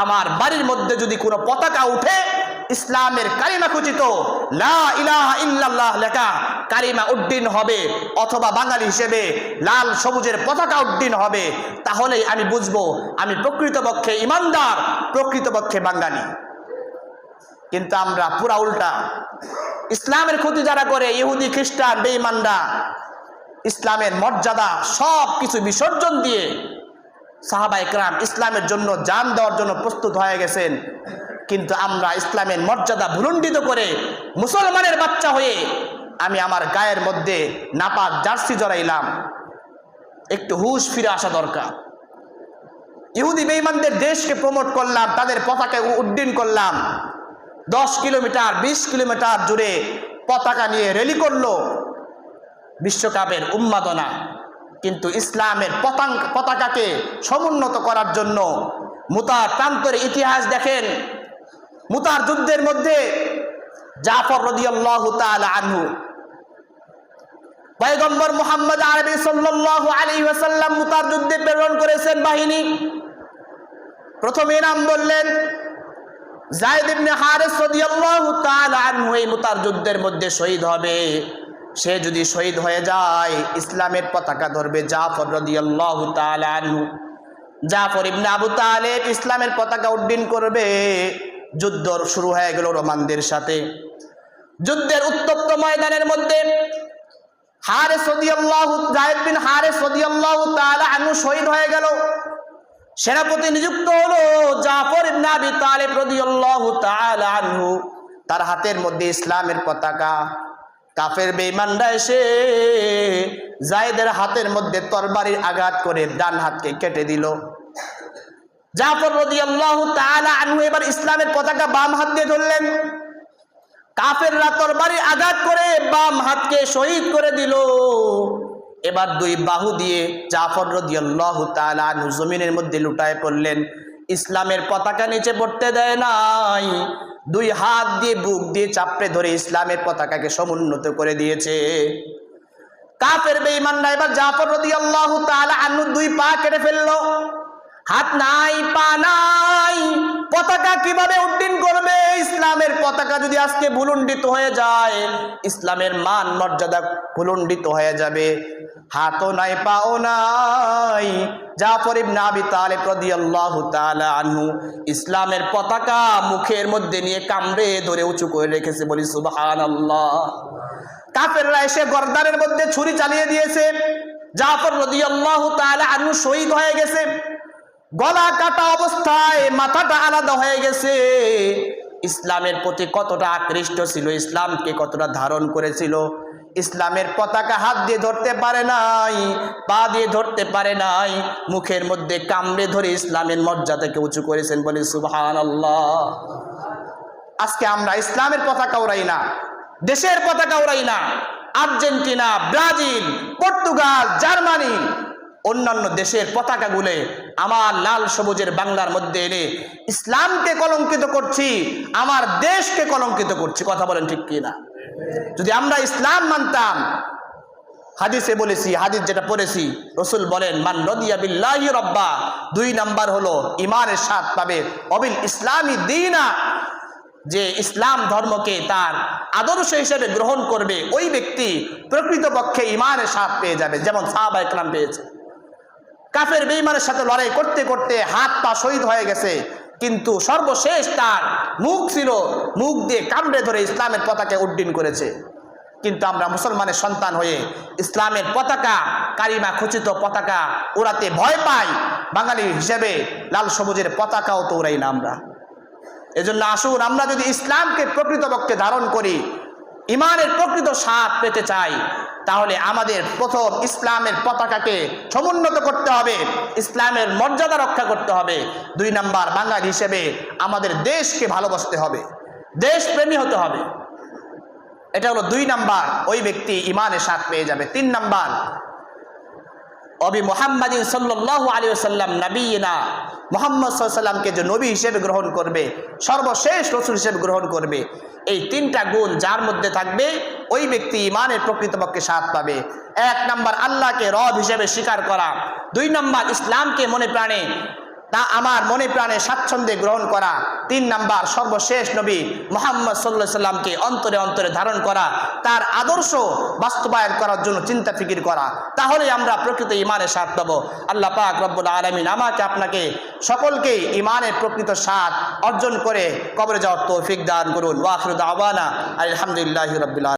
আমার বাড়ির মধ্যে যদি কোনো পতাকা উঠে, ইসলামের কালিমা খচিত লা ইলাহা ইল্লাল্লাহ লেখা কালিমা উড্ডীন হবে, অথবা বাঙালি হিসেবে লাল সবুজের পতাকা উড্ডীন হবে, তাহলেই আমি বুঝবো আমি প্রকৃতপক্ষে ইমানদার, প্রকৃতপক্ষে বাঙালি। কিন্তু আমরা পুরা উল্টা। ইসলামের ক্ষতি যারা করে, ইহুদি খ্রিস্টান বেঈমানরা, ইসলামের মর্যাদা সব কিছু বিসর্জন দিয়ে সাহাবায়ে কেরাম ইসলামের জন্য জান দেওয়ার জন্য প্রস্তুত হয়ে গেছেন। কিন্তু আমরা ইসলামের মর্যাদা ভুলুণ্ঠিত করে মুসলমানের বাচ্চা হয়ে আমি আমার গায়ের মধ্যে নাপাক জার্সি জড়াইলাম। একটু হুঁশ ফিরে আসা দরকার। ইহুদি বেঈমানদের দেশকে প্রমোট করলাম, তাদের পতাকা উড্ডীন করলাম, 10 কিলোমিটার 20 কিলোমিটার জুড়ে পতাকা নিয়ে র্যালি করলো, বিশ্বকাপের উন্মাদনা। কিন্তু ইসলামের পতাকাকে সমুন্নত করার জন্য মুতার প্রান্তরের ইতিহাস দেখেন। মুতার যুদ্ধের মধ্যে জাফর রাদিয়াল্লাহু তাআলা আনহু পয়গম্বর মুহাম্মদ আরবি সাল্লাল্লাহু আলাইহি ওয়াসাল্লাম মুতার যুদ্ধে প্রেরণ করেছেন বাহিনী। প্রথমে নাম বললেন যায়েদ ইবনে হারিস রাদিয়াল্লাহু তাআলা আনহু। এই মুতার যুদ্ধের মধ্যে শহীদ হবে। সে যদি শহীদ হয়ে যায়, ইসলামের পতাকা ধরবে জাফর রাদিয়াল্লাহু তাআলা আনহু। জাফর ইবনে আবু তালেব ইসলামের পতাকা উড্ডীন করবে। যুদ্ধ শুরু হয়ে গেল রোমানদের সাথে। যুদ্ধের উত্তপ্ত ময়দানের মধ্যে যায়েদ বিন হারিস রাদিয়াল্লাহু তাআলা আনহু শহীদ হয়ে গেল। সেনাপতি নিযুক্ত হলো জাফর ইবনে আবি তালেব রাদিয়াল্লাহু তাআলা আনহু। তার হাতের মধ্যে ইসলামের পতাকা। কাফের বেঈমানরা এসে যায়েদের হাতের মধ্যে তরবারির আঘাত করে ডান হাতকে কেটে দিল। জাফর রাদিয়াল্লাহু তাআলা আনহু এবার ইসলামের পতাকা বাম হাত দিয়ে ধরলেন। কাফেররা তরবারির আঘাত করে বাম হাতকে শহীদ করে দিল। এবার দুই বাহু দিয়ে জাফর রাদিয়াল্লাহু তাআলা আনহু জমিনের মধ্যে লুটায় পড়লেন। ইসলামের পতাকা নিচে পড়তে দেয় নাই। দুই হাত দিয়ে বুক দিয়ে চাপড়ে ধরে ইসলামের পতাকাকে সমুন্নত করে দিয়েছে। কাফের বেঈমানরা এবার জাফর রাদিয়াল্লাহু তাআলা আনহু দুই পা কেটে ফেললো। হাত নাই, পা নাই, পতাকা কিভাবে উড্ডীন করবে? ইসলামের পতাকা যদি আজকে ভুলুণ্ঠিত হয়ে যায়, ইসলামের মান মর্যাদা ভুলুণ্ঠিত হয়ে যাবে। হাতও নাই, পাও নাই। জাফর ইবনে আবি তালেব রাদিয়াল্লাহু তাআলা আনহু ইসলামের পতাকা মুখের মধ্যে নিয়ে কামড়ে ধরে উঁচু করে রেখেছে। বলি সুবহানাল্লাহ। কাফেররা এসে গর্দানের মধ্যে ছুরি চালিয়ে দিয়েছে। জাফর রাদিয়াল্লাহু তাআলা আনহু শহীদ হয়ে গেছে। গলা কাটা অবস্থায় মাথাটা আলাদা হয়ে গেছে। ইসলামের প্রতি কতটা আকৃষ্ট ছিল, ইসলামকে কতটা ধারণ করেছিল। ইসলামের পতাকা হাত দিয়ে ধরতে পারে নাই, পা দিয়ে ধরতে পারে নাই, মুখের মধ্যে কামড়ে ধরে ইসলামের মর্যাদাকে উঁচু করেছেন। বলি সুবহানাল্লাহ। আজকে আমরা ইসলামের পতাকা উড়াই না, দেশের পতাকা উড়াই না। আর্জেন্টিনা, ব্রাজিল, পর্তুগাল, জার্মানি, অন্যান্য দেশের পতাকাগুলো আমার লাল সবুজের বাংলার মধ্যে এনে ইসলামকে কলঙ্কিত করছি, আমার দেশকে কলঙ্কিত করছি। কথা বলেন ঠিক কি না? যদি আমরা ইসলাম মানতাম, হাদিসে বলেছি, হাদিস যেটা পড়েছি, রাসূল বলেন মান রাদিয়া বিল্লাহি রাব্বা, 2 নাম্বার হলো ঈমানের স্বাদ পাবে, অবিল ইসলামি দীনা, যে ইসলাম ধর্মকে তার আদর্শ হিসেবে গ্রহণ করবে ওই ব্যক্তি প্রকৃতপক্ষে ঈমানের স্বাদ পেয়ে যাবে, যেমন সাহাবায়ে কেরাম পেয়েছে। কাফের বেঈমানের সাথে লড়াই করতে করতে হাত পা শহীদ হয়ে গেছে, কিন্তু সর্বশেষ তার মুখ ছিল, মুখ দিয়ে কামড়ে ধরে ইসলামের পতাকা উড্ডীন করেছে। কিন্তু আমরা মুসলমানের সন্তান হয়ে ইসলামের পতাকা, কালিমা খচিত পতাকা উড়াতে ভয় পাই। বাঙালি হিসেবে লাল সবুজের পতাকাও তো উড়াই না আমরা। এজন্য আসুন, আমরা যদি ইসলামকে প্রকৃতপক্ষে ধারণ করি, ঈমানের প্রকৃত স্বাদ পেতে চাই, তাহলে আমাদের প্রথম ইসলামের পতাকাকে সমুন্নত করতে হবে, ইসলামের মর্যাদা রক্ষা করতে হবে। 2 নাম্বার, বাঙালি হিসেবে আমাদের দেশকে ভালোবাসতে হবে, দেশপ্রেমী হতে হবে। এটা হলো 2 নাম্বার, ওই ব্যক্তি ঈমানের স্বাদ পেয়ে যাবে। 3 নাম্বার, অবি মুহাম্মাদিন সাল্লাল্লাহু আলাইহি ওয়াসাল্লাম নবীনা, মুহাম্মদ সাল্লাল্লাহু আলাইহি ওয়াসাল্লামকে যে নবী হিসেবে গ্রহণ করবে, সর্বশেষ রাসূল হিসেবে গ্রহণ করবে, এই 3টা গুণ যার মধ্যে থাকবে ওই ব্যক্তি ঈমানের প্রকৃতপক্ষে স্বাদ পাবে। 1 নাম্বার, আল্লাহকে রব হিসেবে স্বীকার করা। 2 নাম্বার, ইসলামকে মনে প্রাণে তা আমার মনে প্রাণে স্বাচ্ছন্দ্যে গ্রহণ করা, 3 নাম্বার সর্বশেষ নবী মুহাম্মদ সাল্লাল্লাহু আলাইহি সাল্লামকে অন্তরে অন্তরে ধারণ করা, তার আদর্শ বাস্তবায়ন করার জন্য চিন্তা ফিকির করা, তাহলে আমরা প্রকৃত ঈমানের স্বাদ পাবো। আল্লাহ পাক রব্বুল আলামিন আমাকে আপনাকে সকলকে ঈমানের প্রকৃত স্বাদ অর্জন করে কবরে যাওয়ার তৌফিক দান করুন। ওয়া আখিরু দাওয়ানা আলহামদুলিল্লাহি রাব্বিল আলামিন।